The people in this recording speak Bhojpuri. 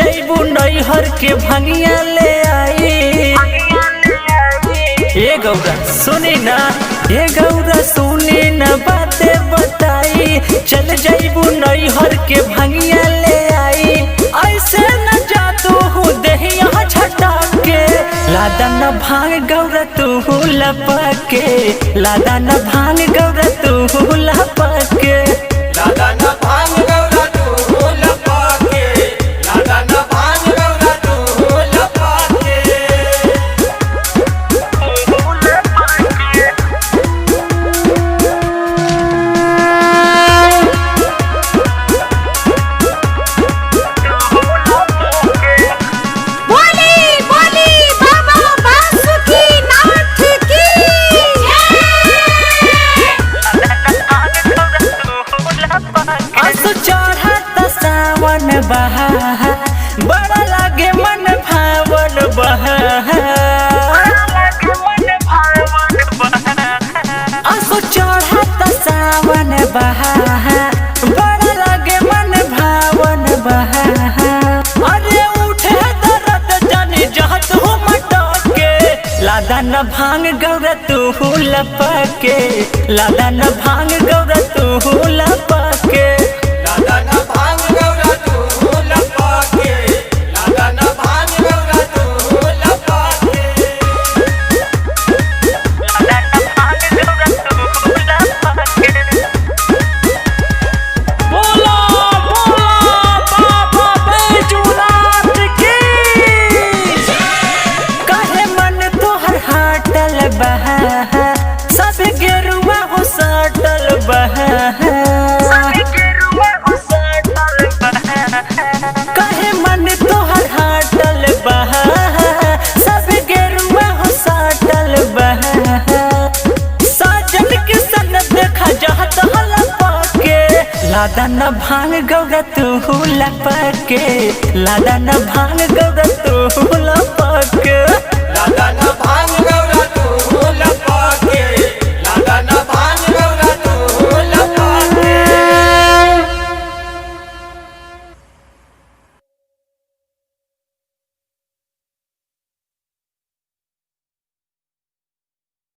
जैबू नैहर के भंगिया ले आई। ए गौरा सुनी ना, ए गौरा सुनी ना बातें बताई, चल जैबू नैहर के भंगिया ले आई। ऐसे न जादू हूँ देहिया झटा के, लादा न भांग गौरा तू लपके, लादा न भांग गौरा तू लपके, लादा न भांग गौरा तू लपके, लादा न भांग गौरा तू लपके। बोली बोली बाबा बासुकीनाथ की असु चढ़त सावन बहा, बड़ा लागे मन भावन बहा। असु चढ़त सावन बहा, बड़ा लागे मन भावन बहा। अरे उठे दर्द जाने जहत हो मटके, लादा न भांग गौरा तू लपके, लादा न भांग गौरा तू लपके, लादा न भांग गौरा तू लपके, लादा न भांग गौरा तू लपके। बोला बोला बाबा बैजूनाथ की। काहे मन तोहर हाटल बहा, सब गेरुआ हो सटल बहा। काहे मन तोहर हाटल बहा, सब गेरुआ हो सटल बहा। साजन के सन देखा जहत लपके, लादा न भांग गौरा तू लपके, लादा न भांग गौरा तू लपके।